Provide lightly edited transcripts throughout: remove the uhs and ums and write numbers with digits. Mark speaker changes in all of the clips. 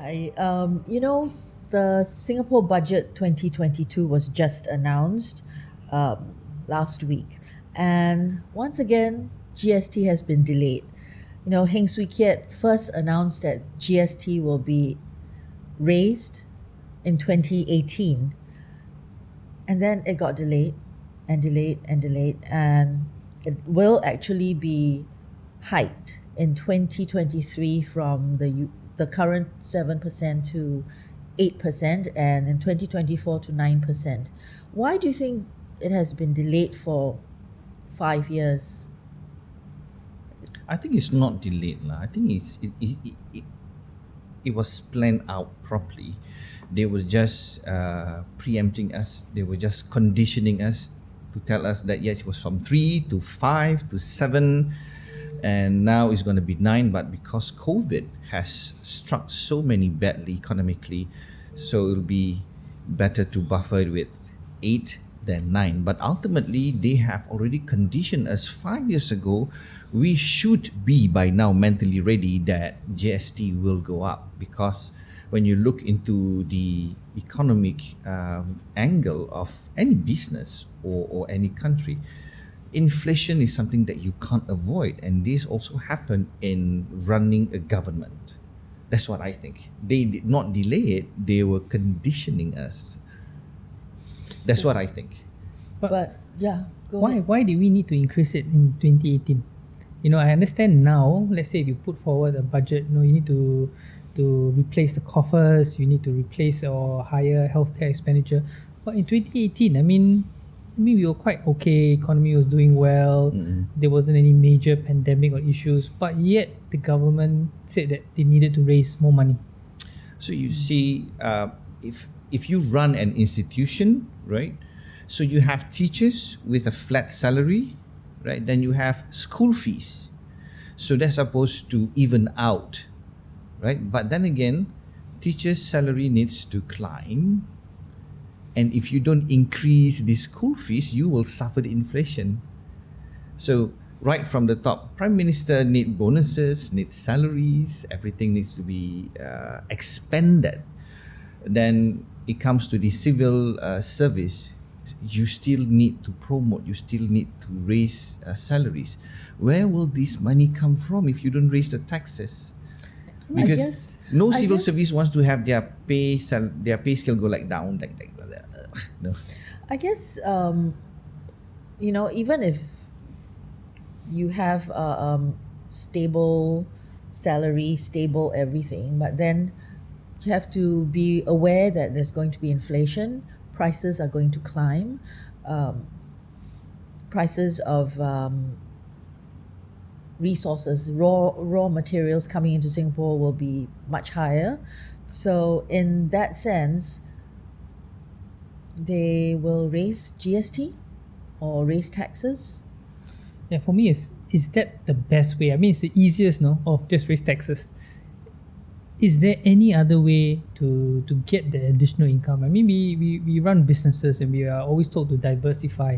Speaker 1: Hi. The Singapore Budget 2022 was just announced last week. And once again, GST has been delayed. Heng Swee Keat first announced that GST will be raised in 2018. And then it got delayed and delayed and delayed. And it will actually be hiked in 2023 from the current 7% to 8%, and in 2024 to 9%. Why do you think it has been delayed for 5 years?
Speaker 2: I think it's not delayed. I think it was planned out properly. They were just preempting us. They were just conditioning us to tell us that yes, it was from 3 to 5 to 7, and now it's going to be 9. But because COVID has struck so many badly economically, so it'll be better to buffer it with 8 than 9. But ultimately, they have already conditioned us 5 years ago. We should be by now mentally ready that GST will go up, because when you look into the economic angle of any business or any country, inflation is something that you can't avoid, and this also happened in running a government. That's what I think. They did not delay it, they were conditioning us. That's what I think.
Speaker 1: But yeah, go ahead.
Speaker 3: Why did we need to increase it in 2018? I understand now, let's say if you put forward a budget, you need to replace the coffers, you need to replace or higher healthcare expenditure. But in 2018, I mean we were quite okay, economy was doing well, there wasn't any major pandemic or issues, but yet the government said that they needed to raise more money.
Speaker 2: So you see, if you run an institution, right? So you have teachers with a flat salary, right? Then you have school fees. So they're supposed to even out, right? But then again, teachers' salary needs to climb. And if you don't increase the school fees, you will suffer the inflation. So right from the top, Prime Minister needs bonuses, needs salaries, everything needs to be expended. Then it comes to the civil service. You still need to promote, you still need to raise salaries. Where will this money come from if you don't raise the taxes? Because no civil service wants to have their pay scale go like down like that. No.
Speaker 1: I guess even if you have stable salary, stable everything, but then you have to be aware that there's going to be inflation. Prices are going to climb. Prices of resources, raw materials coming into Singapore will be much higher. So in that sense, they will raise GST or raise taxes.
Speaker 3: Yeah, for me, is that the best way? I mean, it's the easiest, no? Oh, just raise taxes. Is there any other way to get the additional income? I mean, we run businesses and we are always told to diversify,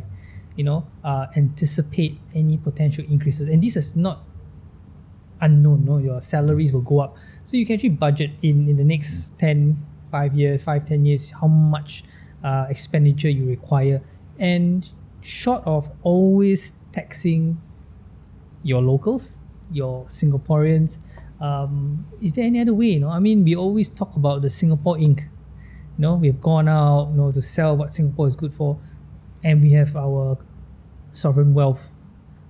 Speaker 3: anticipate any potential increases. And this is not unknown, no? Your salaries will go up. So you can actually budget in the next 10 years, how much expenditure you require. And short of always taxing your locals, your Singaporeans, is there any other way? I mean, we always talk about the Singapore Inc. We have gone out, to sell what Singapore is good for, and we have our sovereign wealth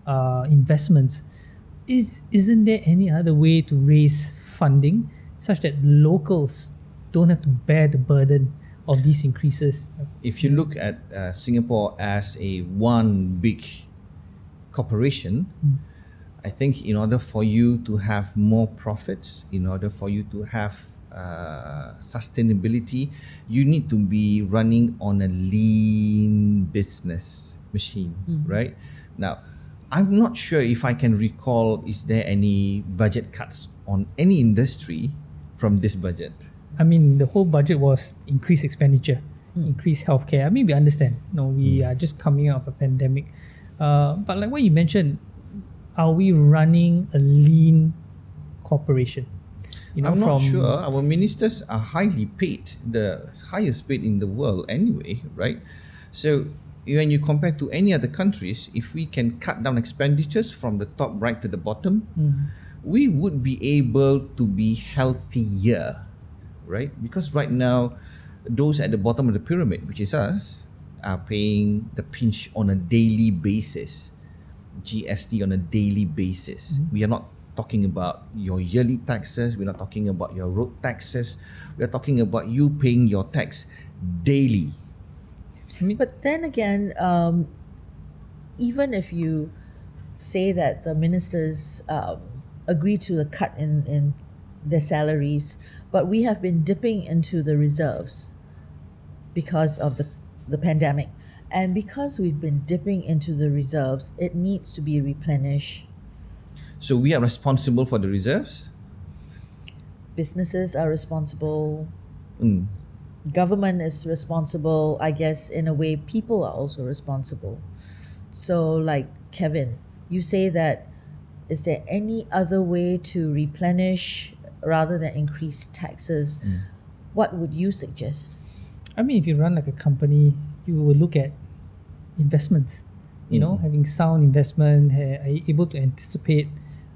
Speaker 3: investments. Isn't there any other way to raise funding such that locals don't have to bear the burden of these increases?
Speaker 2: If you look at Singapore as a one big corporation, I think in order for you to have more profits, in order for you to have sustainability, you need to be running on a lean business machine, right? Now, I'm not sure if I can recall, is there any budget cuts on any industry from this budget?
Speaker 3: I mean, the whole budget was increased expenditure, increased healthcare. I mean, we understand. We are just coming out of a pandemic. But like what you mentioned, are we running a lean corporation?
Speaker 2: I'm not sure. Our ministers are highly paid, the highest paid in the world anyway, right? So when you compare to any other countries, if we can cut down expenditures from the top right to the bottom, we would be able to be healthier, right? Because right now, those at the bottom of the pyramid, which is us, are paying the pinch on a daily basis, GST on a daily basis. We are not talking about your yearly taxes, we're not talking about your road taxes, we are talking about you paying your tax daily.
Speaker 1: But then again, even if you say that the ministers agree to a cut in their salaries, but we have been dipping into the reserves because of the pandemic. And because we've been dipping into the reserves, it needs to be replenished.
Speaker 2: So we are responsible for the reserves?
Speaker 1: Businesses are responsible.
Speaker 2: Mm.
Speaker 1: Government is responsible. I guess in a way, people are also responsible. So like Kevin, you say that, is there any other way to replenish rather than increase taxes? What would you suggest?
Speaker 3: I mean, if you run like a company, you will look at investments, you know, having sound investment, able to anticipate.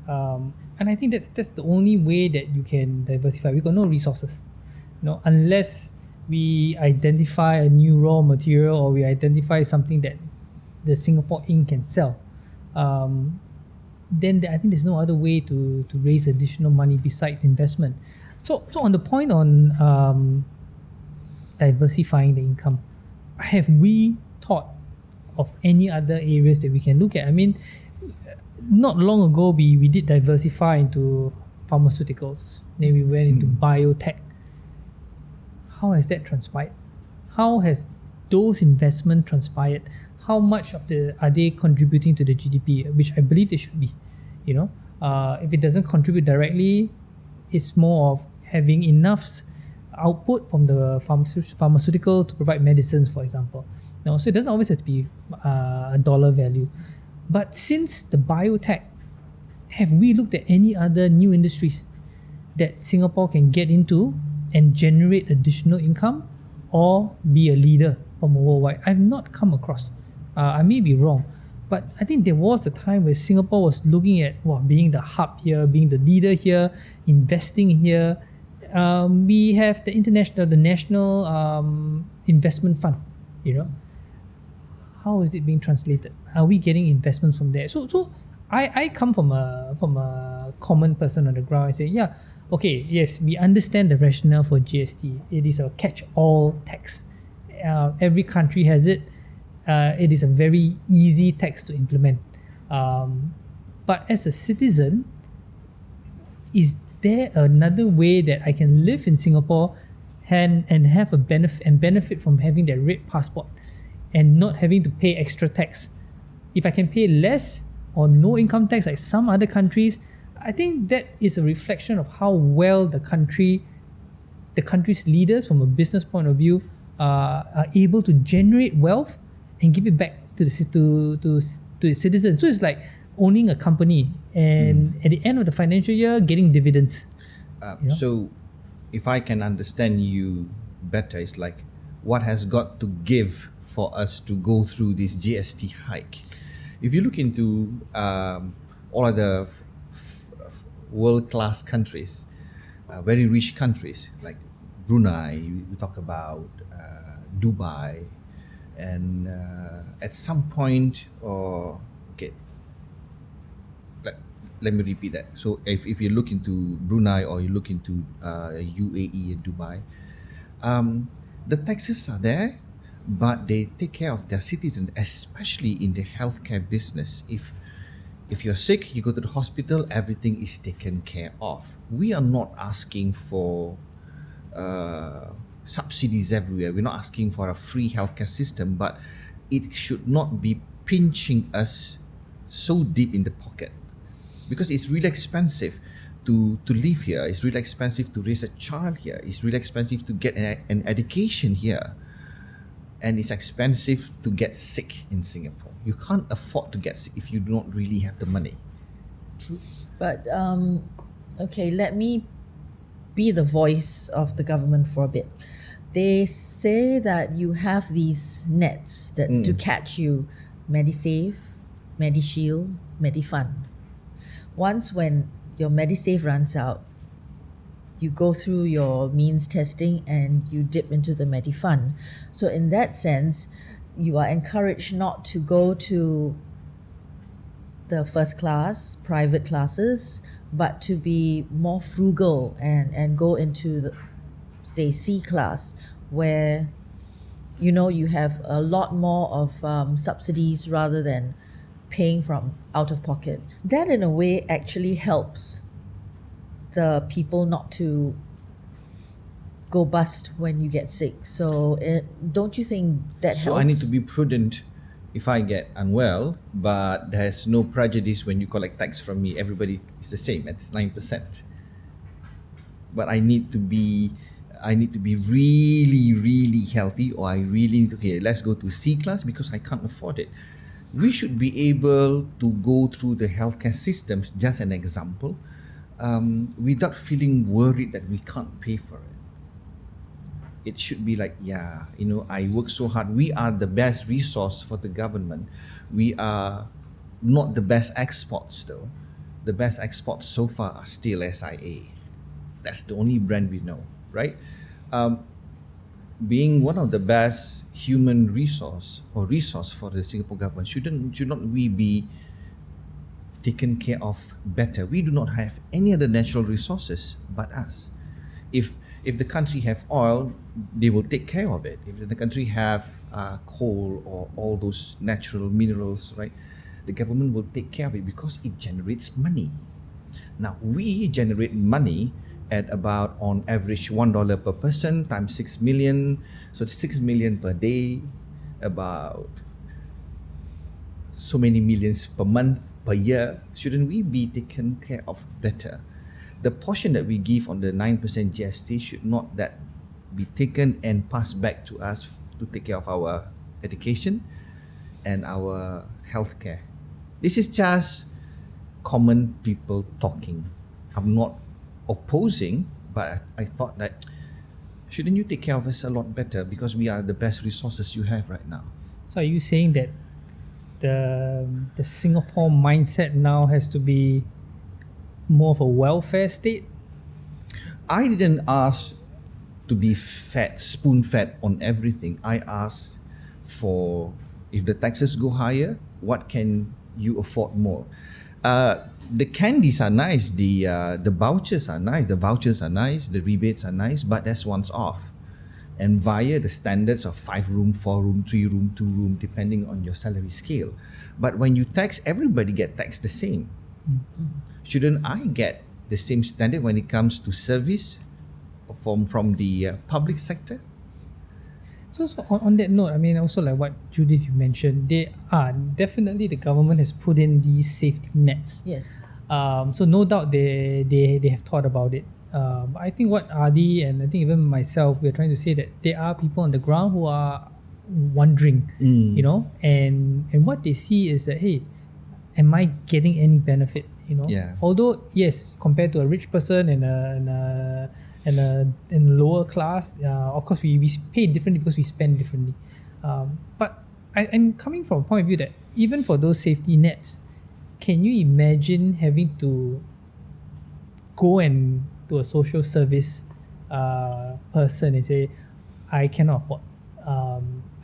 Speaker 3: And I think that's the only way that you can diversify. We've got no resources, you know, unless we identify a new raw material or we identify something that the Singapore Inc. can sell. Then I think there's no other way to raise additional money besides investment. So on the point on diversifying the income, have we thought of any other areas that we can look at? I mean, not long ago we did diversify into pharmaceuticals. Then we went into biotech. How has that transpired? How has those investments transpired? How much are they contributing to the GDP, which I believe they should be? You know, if it doesn't contribute directly, it's more of having enough output from the pharmaceutical to provide medicines, for example. No, so it doesn't always have to be a dollar value. But since the biotech, have we looked at any other new industries that Singapore can get into and generate additional income or be a leader from worldwide? I've not come across. I may be wrong, but I think there was a time where Singapore was looking at being the hub here, being the leader here, investing here. We have the national investment fund. You know, how is it being translated? Are we getting investments from there? So I come from a common person on the ground. I say, yeah, okay, yes, we understand the rationale for GST. It is a catch-all tax. Every country has it. It is a very easy tax to implement. But as a citizen, is there another way that I can live in Singapore and have a benefit from having that red passport and not having to pay extra tax? If I can pay less or no income tax like some other countries, I think that is a reflection of how well the country's leaders, from a business point of view, are able to generate wealth and give it back to its citizens. So it's like owning a company and at the end of the financial year getting dividends.
Speaker 2: So if I can understand you better, it's like, what has got to give for us to go through this GST hike? If you look into all of the world-class countries, very rich countries like Brunei, we talk about Dubai, and at some point, let me repeat that. So if you look into Brunei or you look into UAE and Dubai, the taxes are there, but they take care of their citizens, especially in the healthcare business. If you're sick, you go to the hospital, everything is taken care of. We are not asking for subsidies everywhere. We're not asking for a free healthcare system, but it should not be pinching us so deep in the pocket, because it's really expensive to live here. It's really expensive to raise a child here. It's really expensive to get an education here. And it's expensive to get sick in Singapore. You can't afford to get sick if you do not really have the money.
Speaker 1: True. But okay, let me be the voice of the government for a bit. They say that you have these nets that to catch you: MediSave, MediShield, MediFund. Once when your MediSave runs out, you go through your means testing and you dip into the MediFund. So in that sense, you are encouraged not to go to the first class, private classes, but to be more frugal and go into the, say, C class, where you have a lot more of subsidies rather than paying from out of pocket. That in a way actually helps the people not to go bust when you get sick. So don't you think that helps?
Speaker 2: So I need to be prudent if I get unwell, but there's no prejudice when you collect tax from me. Everybody is the same. It's 9%. But I need to be really, really healthy, or I really need to, okay, let's go to C class because I can't afford it. We should be able to go through the healthcare systems, just an example, without feeling worried that we can't pay for it. It should be like, I work so hard. We are the best resource for the government. We are not the best exports though. The best exports so far are still SIA. That's the only brand we know, right? Being one of the best human resource for the Singapore government, should not we be taken care of better? We do not have any other natural resources but us. If the country have oil, they will take care of it. If the country have coal or all those natural minerals, right, the government will take care of it because it generates money. Now we generate money at about, on average, $1 per person times 6 million. So it's 6 million per day, about so many millions per month, per year. Shouldn't we be taken care of better? The portion that we give on the 9% GST should not that be taken and passed back to us to take care of our education and our healthcare. This is just common people talking. I'm not opposing, but I thought that shouldn't you take care of us a lot better because we are the best resources you have right now.
Speaker 3: So are you saying that the Singapore mindset now has to be more of a welfare state?
Speaker 2: I didn't ask to be fed, spoon-fed on everything. I asked for, if the taxes go higher, what can you afford more? The candies are nice, the vouchers are nice, the rebates are nice, but that's once off. And via the standards of 5-room, 4-room, 3-room, 2-room, depending on your salary scale. But when you tax, everybody get taxed the same. Shouldn't I get the same standard when it comes to service from the public sector?
Speaker 3: So on that note, I mean, also like what Judith you mentioned, they are definitely, the government has put in these safety nets.
Speaker 1: Yes.
Speaker 3: So no doubt they have thought about it. But I think what Adi and I think even myself, we're trying to say that there are people on the ground who are wondering, and what they see is that, hey, am I getting any benefit?
Speaker 2: Yeah.
Speaker 3: Although yes, compared to a rich person and a lower class, of course we pay differently because we spend differently. But I'm coming from a point of view that even for those safety nets, can you imagine having to go and to a social service person and say, I cannot afford?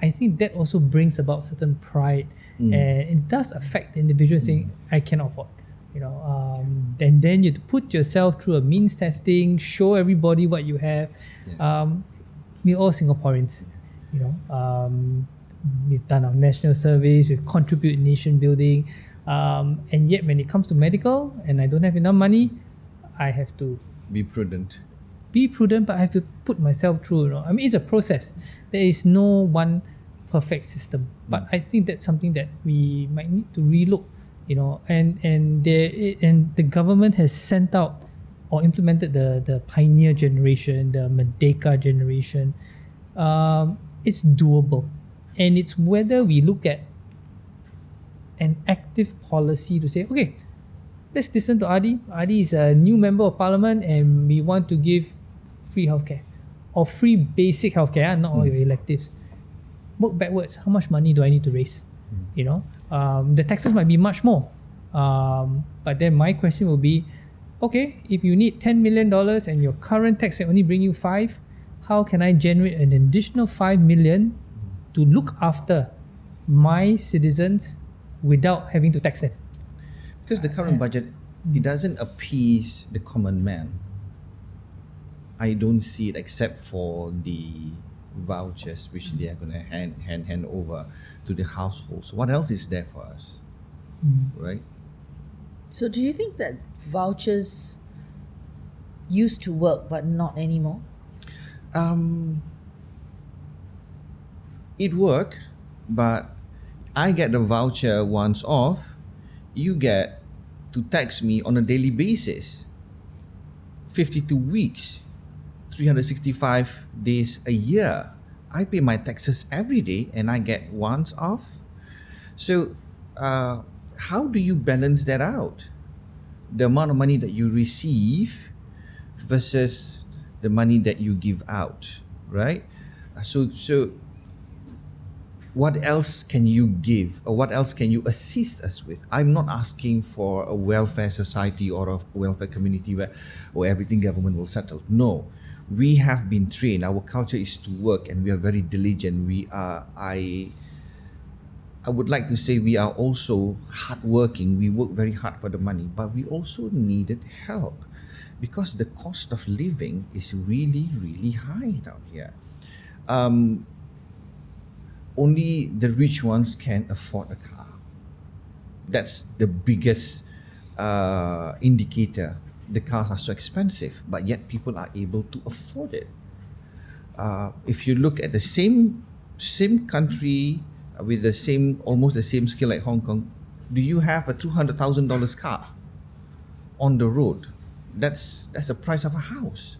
Speaker 3: I think that also brings about certain pride, and it does affect the individual saying, I cannot afford. And then you have to put yourself through a means testing, show everybody what you have. We're all Singaporeans, we've done our national service, we've contributed nation building, and yet when it comes to medical and I don't have enough money, I have to
Speaker 2: be prudent,
Speaker 3: but I have to put myself through. I mean, it's a process. There is no one perfect system, but I think that's something that we might need to relook. And the government has sent out or implemented the Pioneer generation, the Merdeka generation. It's doable, and it's whether we look at an active policy to say, okay, let's listen to Adi. Adi is a new member of parliament, and we want to give free healthcare or free basic healthcare, not all your electives. Work backwards. How much money do I need to raise? You know, the taxes might be much more. But then my question will be, okay, if you need $10 million and your current tax only bring you 5, how can I generate an additional 5 million to look after my citizens without having to tax them?
Speaker 2: Because the current budget, it doesn't appease the common man. I don't see it except for the vouchers which they are going to hand over to the households. What else is there for us? Right?
Speaker 1: So do you think that vouchers used to work but not anymore?
Speaker 2: It worked, but I get the voucher once off, you get to tax me on a daily basis. 52 weeks, 365 days a year. I pay my taxes every day and I get once off. So how do you balance that out? The amount of money that you receive versus the money that you give out, right? So what else can you give, or what else can you assist us with? I'm not asking for a welfare society or a welfare community where everything government will settle. No, we have been trained. Our culture is to work, and we are very diligent. I would like to say we are also hardworking. We work very hard for the money, but we also needed help because the cost of living is really, really high down here. Only the rich ones can afford a car. That's the biggest indicator. The cars are so expensive, but yet people are able to afford it. If you look at the same country with almost the same skill like Hong Kong, do you have a $200,000 car on the road? That's the price of a house.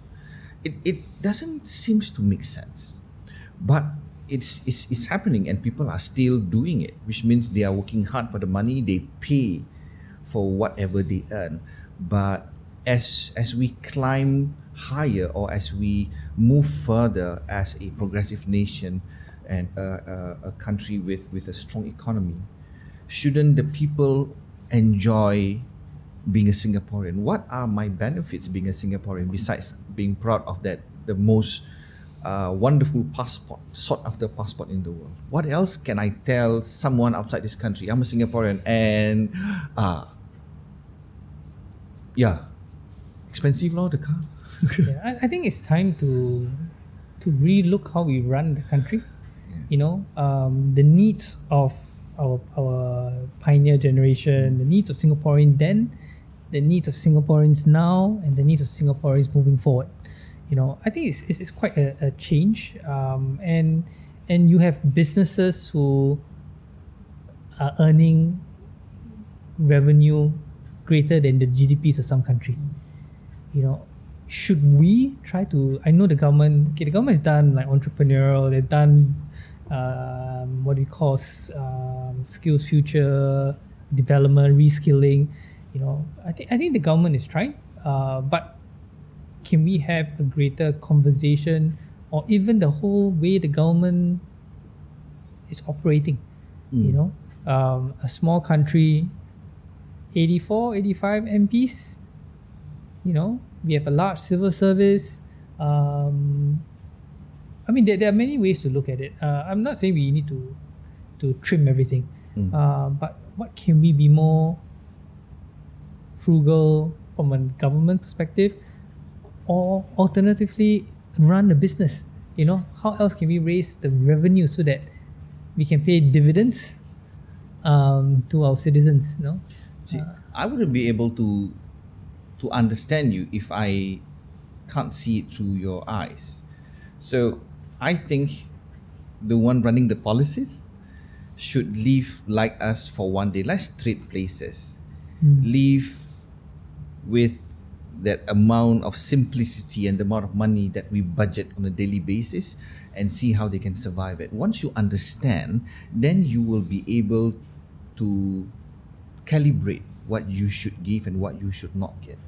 Speaker 2: It doesn't seem to make sense, but it's happening, and people are still doing it, which means they are working hard for the money. They pay for whatever they earn. But as we climb higher, or as we move further as a progressive nation and a country with a strong economy, shouldn't the people enjoy being a Singaporean? What are my benefits being a Singaporean besides being proud of that, the most wonderful passport, sought after passport in the world? What else can I tell someone outside this country? I'm a Singaporean, and expensive the car.
Speaker 3: Yeah, I think it's time to relook how we run the country. You know, the needs of our pioneer generation, the needs of Singaporeans then, the needs of Singaporeans now, and the needs of Singaporeans moving forward. You know, I think it's quite a change, and you have businesses who are earning revenue greater than the GDPs of some country. You know, should we try to? I know the government. Okay, the government has done like entrepreneurial. They've done what do you call skills future development, reskilling. You know, I think the government is trying, but can we have a greater conversation, or even the whole way the government is operating? You know, a small country, 84, 85 MPs. You know, we have a large civil service. I mean, there are many ways to look at it. I'm not saying we need to trim everything, but what can we be more frugal from a government perspective, or alternatively run a business? You know, how else can we raise the revenue so that we can pay dividends to our citizens? No,
Speaker 2: see, I wouldn't be able to understand you if I can't see it through your eyes. So I think the one running the policies should live like us for one day. Let's trade places. Live with that amount of simplicity and the amount of money that we budget on a daily basis, and see how they can survive it. Once you understand, then you will be able to calibrate what you should give and what you should not give.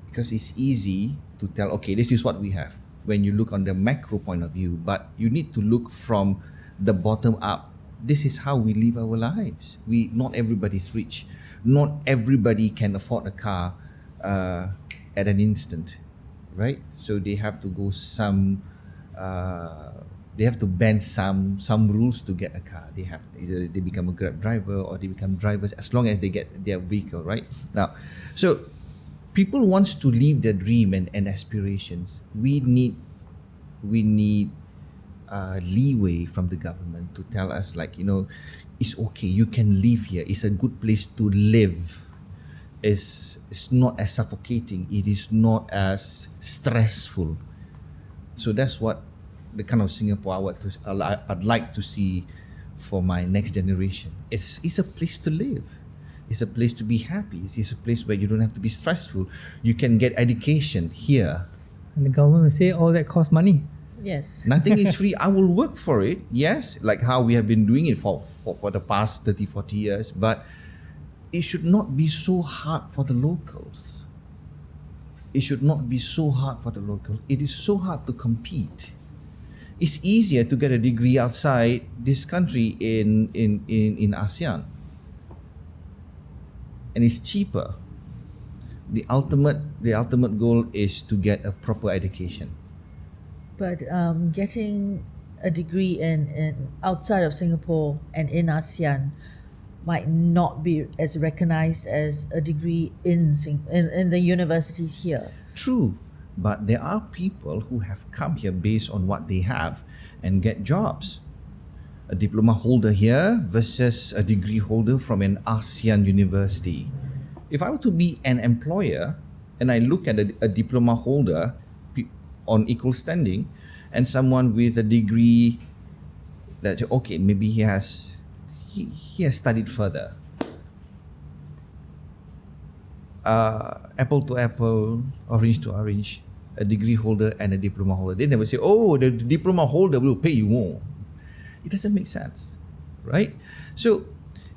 Speaker 2: Because it's easy to tell, okay, this is what we have. when you look on the macro point of view, but you need to look from the bottom up. This is how we live our lives. Not everybody's rich. Not everybody can afford a car at an instant, right? So they have to go they have to bend some rules to get a car. They have either they become a Grab driver or they become drivers as long as they get their vehicle, right? Now, so people wants to live their dream and aspirations. We need leeway from the government to tell us, like, it's okay, you can live here. It's a good place to live. It's not as suffocating. It is not as stressful. So that's what the kind of Singapore I'd like to see for my next generation. It's a place to live. It's a place to be happy. It's a place where you don't have to be stressful. You can get education here.
Speaker 3: And the government will say all that costs money.
Speaker 1: Yes.
Speaker 2: Nothing is free. I will work for it. Yes, like how we have been doing it for the past 30, 40 years. But it should not be so hard for the locals. It should not be so hard for the locals. It is so hard to compete. It's easier to get a degree outside this country in ASEAN. And it's cheaper. The ultimate goal is to get a proper education.
Speaker 1: But getting a degree in outside of Singapore and in ASEAN might not be as recognized as a degree in the universities here.
Speaker 2: True, but there are people who have come here based on what they have and get jobs. A diploma holder here versus a degree holder from an ASEAN university. If I were to be an employer and I look at a diploma holder on equal standing and someone with a degree that, okay, maybe he has studied further. Apple to apple, orange to orange, a degree holder and a diploma holder. They never say, oh, the diploma holder will pay you more. It doesn't make sense, right? So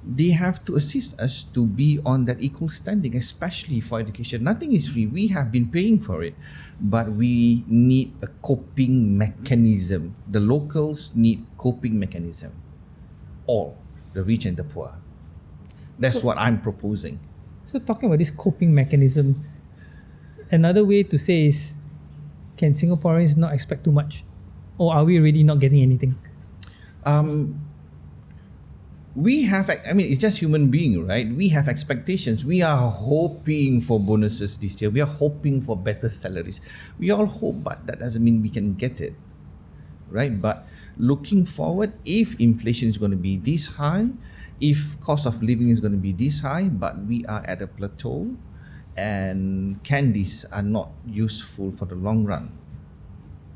Speaker 2: they have to assist us to be on that equal standing, especially for education. Nothing is free. We have been paying for it, but we need a coping mechanism. The locals need coping mechanism. All, the rich and the poor. That's what I'm proposing.
Speaker 3: So talking about this coping mechanism, another way to say is, can Singaporeans not expect too much? Or are we really not getting anything?
Speaker 2: We have, it's just human being, right? We have expectations. We are hoping for bonuses this year. We are hoping for better salaries. We all hope, but that doesn't mean we can get it, right? But looking forward, if inflation is going to be this high, if cost of living is going to be this high, but we are at a plateau and candies are not useful for the long run,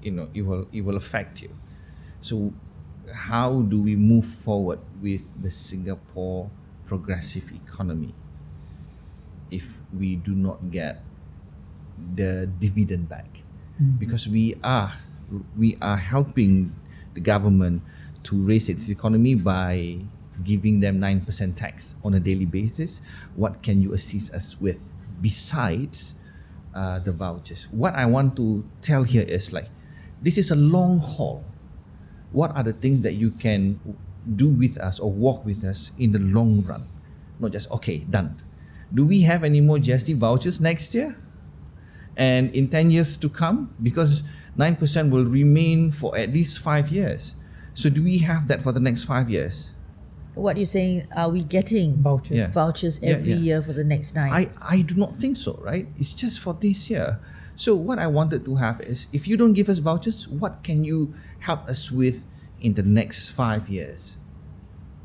Speaker 2: it will affect you. So how do we move forward with the Singapore progressive economy if we do not get the dividend back? Because we are helping the government to raise its economy by giving them 9% tax on a daily basis. What can you assist us with besides the vouchers? What I want to tell here is, like, this is a long haul. What are the things that you can do with us or walk with us in the long run? Not just, okay, done. Do we have any more GST vouchers next year? And in 10 years to come? Because 9% will remain for at least 5 years. So do we have that for the next 5 years?
Speaker 1: What you're saying, are we getting
Speaker 3: Vouchers.
Speaker 1: vouchers every year for the next 9?
Speaker 2: I do not think so, right? It's just for this year. So what I wanted to have is, if you don't give us vouchers, what can you help us with in the next 5 years?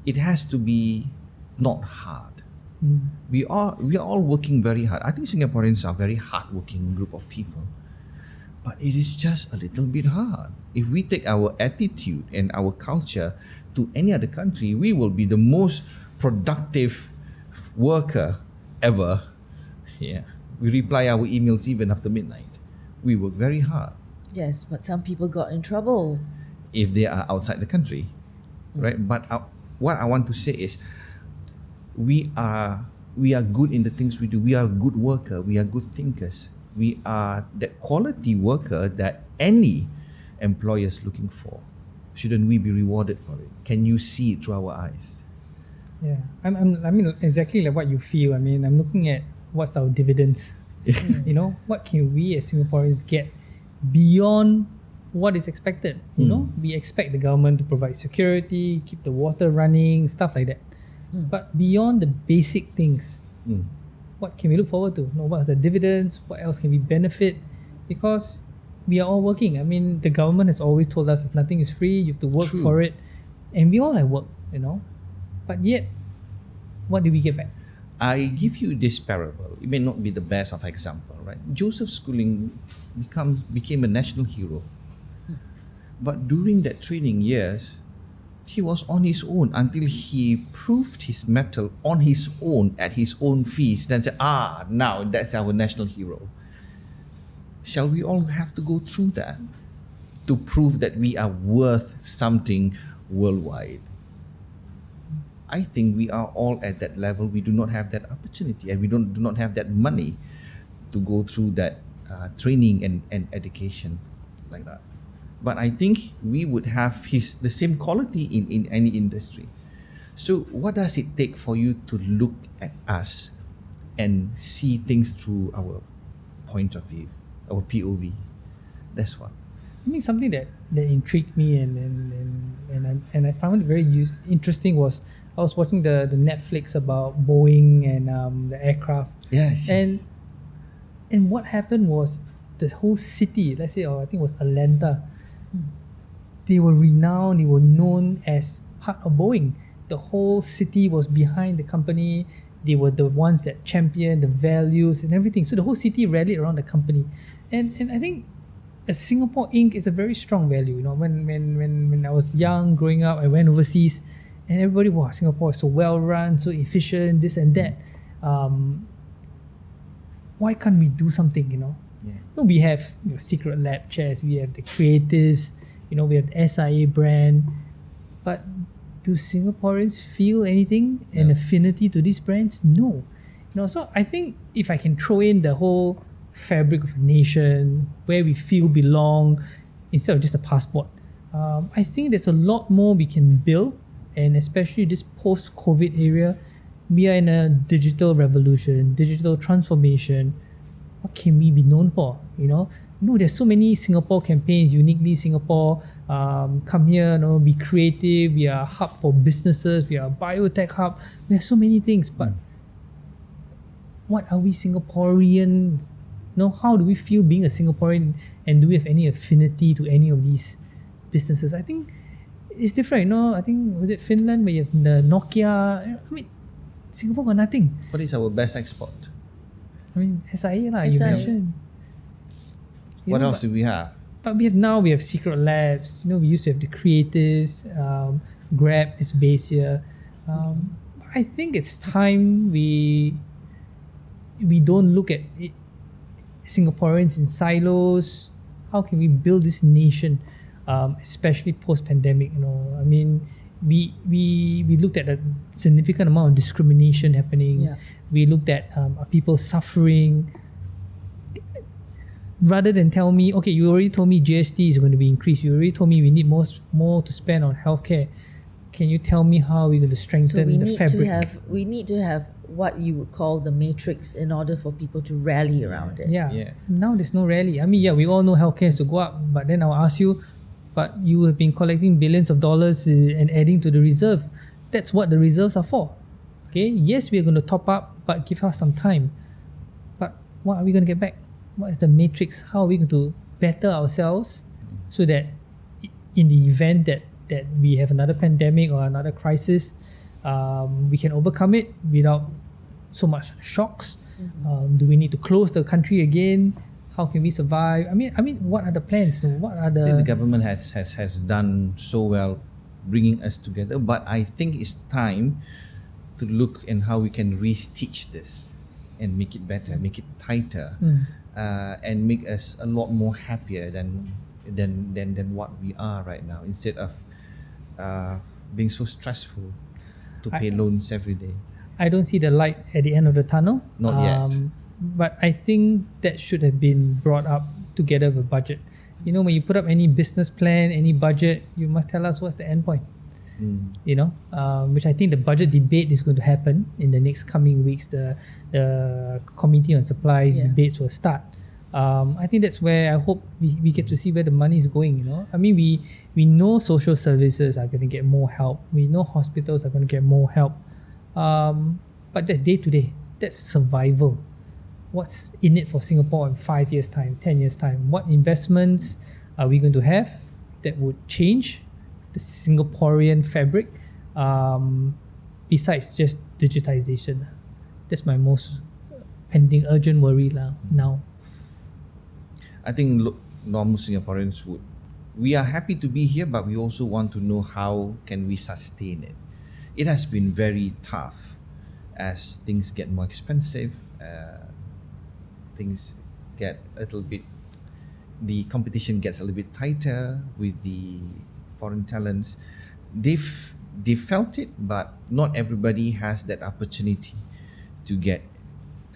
Speaker 2: It has to be not hard. We are all working very hard. I think Singaporeans are a very hardworking group of people. But it is just a little bit hard. If we take our attitude and our culture to any other country, we will be the most productive worker ever. Yeah. We reply our emails even after midnight. We work very hard.
Speaker 1: Yes, but some people got in trouble.
Speaker 2: If they are outside the country, right? But what I want to say is, we are good in the things we do. We are a good worker. We are good thinkers. We are that quality worker that any employer is looking for. Shouldn't we be rewarded for it? Can you see it through our eyes?
Speaker 3: Yeah, I mean, exactly like what you feel. I mean, I'm looking at what's our dividends. You know, what can we as Singaporeans get beyond what is expected? You know, we expect the government to provide security, keep the water running, stuff like that. But beyond the basic things, what can we look forward to? You know, what are the dividends? What else can we benefit? Because we are all working. I mean, the government has always told us that nothing is free. You have to work
Speaker 2: True.
Speaker 3: for it, and we all have work. You know, but yet, what do we get back?
Speaker 2: I give you this parable. It may not be the best of example, right? Joseph Schooling became a national hero. But during that training years, he was on his own until he proved his mettle on his own at his own feast. Then said, now that's our national hero. Shall we all have to go through that to prove that we are worth something worldwide? I think we are all at that level. We do not have that opportunity, and we do not have that money to go through that training and education like that. But I think we would have the same quality in any industry. So what does it take for you to look at us and see things through our point of view, our POV? That's what.
Speaker 3: I mean, something that intrigued me and I found it very interesting was I was watching the Netflix about Boeing and the aircraft.
Speaker 2: Yes.
Speaker 3: And what happened was the whole city, let's say, I think it was Atlanta, they were renowned, they were known as part of Boeing. The whole city was behind the company. They were the ones that championed the values and everything. So the whole city rallied around the company. And I think as Singapore Inc. is a very strong value. You know, when I was young, growing up, I went overseas and everybody, wow, Singapore is so well run, so efficient, this and that. Why can't we do something, you know?
Speaker 2: Yeah.
Speaker 3: No, we have Secret Lab chairs, we have the creatives, you know, we have the SIA brand. But do Singaporeans feel anything, an affinity to these brands? No. You know, so I think if I can throw in the whole fabric of a nation, where we feel belong, instead of just a passport, I think there's a lot more we can build, and especially this post-COVID area, we are in a digital revolution, digital transformation. What can we be known for? You know, there's so many Singapore campaigns, uniquely Singapore. Come here, be creative. We are a hub for businesses. We are a biotech hub. We have so many things. But what are we Singaporeans? How do we feel being a Singaporean? And do we have any affinity to any of these businesses? I think it's different. I think, was it Finland where you have the Nokia? I mean, Singapore got nothing.
Speaker 2: What is our best export?
Speaker 3: I mean, SIA lah, you
Speaker 1: SIA.
Speaker 3: mentioned.
Speaker 2: What else do we have?
Speaker 3: But we have Secret Labs. We used to have the creatives. Grab is based here. I think it's time we don't look at Singaporeans in silos. How can we build this nation, especially post-pandemic? I mean, we looked at a significant amount of discrimination happening.
Speaker 1: Yeah.
Speaker 3: We looked at people suffering. Rather than tell me, okay, you already told me GST is going to be increased. You already told me we need more to spend on healthcare. Can you tell me how we're going to strengthen the fabric?
Speaker 1: We need to have what you would call the matrix in order for people to rally around it.
Speaker 3: Yeah. Now there's no rally. I mean, we all know healthcare has to go up, but then I'll ask you, but you have been collecting billions of dollars and adding to the reserve. That's what the reserves are for. Okay, yes, we are going to top up, but give us some time. But what are we going to get back? What is the matrix? How are we going to better ourselves so that in the event that we have another pandemic or another crisis, we can overcome it without so much shocks? Do we need to close the country again? How can we survive? I mean, what are the plans? What are
Speaker 2: I think the government has done so well bringing us together, but I think it's time to look in how we can restitch this and make it better, make it tighter, and make us a lot more happier than what we are right now, instead of being so stressful to pay loans every day.
Speaker 3: I don't see the light at the end of the tunnel.
Speaker 2: Not yet.
Speaker 3: But I think that should have been brought up together with budget. You know, when you put up any business plan, any budget, you must tell us what's the end point. You know, which I think the budget debate is going to happen in the next coming weeks. The Committee on Supplies debates will start. I think that's where I hope we get to see where the money is going. You know, I mean, we know social services are going to get more help. We know hospitals are going to get more help. But that's day to day. That's survival. What's in it for Singapore in 5 years' time, 10 years' time? What investments are we going to have that would change the Singaporean fabric, besides just digitization? That's my most pending urgent worry now.
Speaker 2: I think normal Singaporeans we are happy to be here, but we also want to know how can we sustain it. It has been very tough as things get more expensive, things get a little bit, the competition gets a little bit tighter with the foreign talents. They felt it, but not everybody has that opportunity to get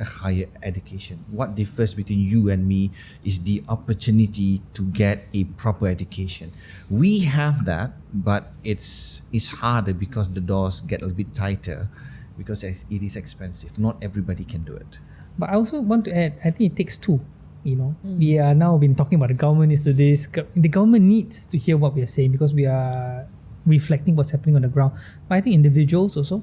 Speaker 2: a higher education. What differs between you and me is the opportunity to get a proper education. We have that, but it's harder because the doors get a little bit tighter because it is expensive. Not everybody can do it.
Speaker 3: But I also want to add, I think it takes two. You know, we are now been talking about the government needs to this. The government needs to hear what we are saying because we are reflecting what's happening on the ground. But I think individuals also,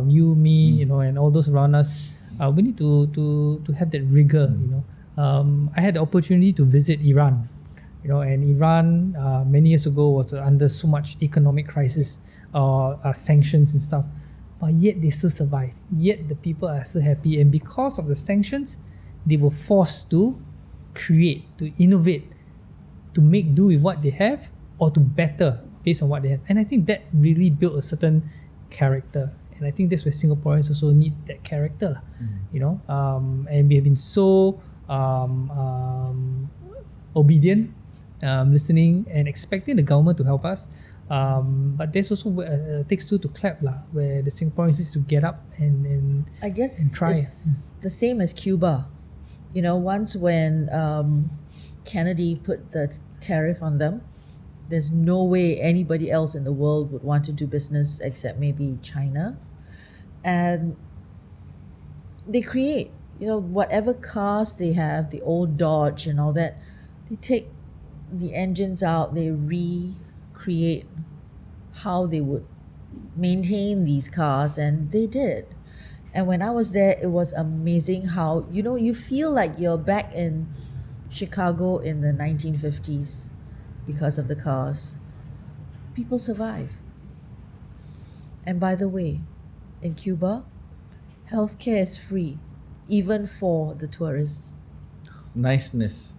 Speaker 3: you, me, you know, and all those around us, we need to have that rigor. You know, I had the opportunity to visit Iran. You know, and Iran many years ago was under so much economic crisis, sanctions and stuff. But yet they still survive. Yet the people are still happy, and because of the sanctions, they were forced to create, to innovate, to make do with what they have, or to better based on what they have. And I think that really built a certain character. And I think that's where Singaporeans also need that character, you know. And we have been so obedient, listening and expecting the government to help us. But there's also takes two to clap where the Singaporeans need to get up and
Speaker 1: I guess
Speaker 3: and try.
Speaker 1: it's the same as Cuba. You know, once when Kennedy put the tariff on them, there's no way anybody else in the world would want to do business except maybe China. And they create, you know, whatever cars they have, the old Dodge and all that, they take the engines out, they recreate how they would maintain these cars, and they did. And when I was there, it was amazing how, you know, you feel like you're back in Chicago in the 1950s because of the cars. People survive. And by the way, in Cuba, healthcare is free, even for the tourists.
Speaker 2: Niceness.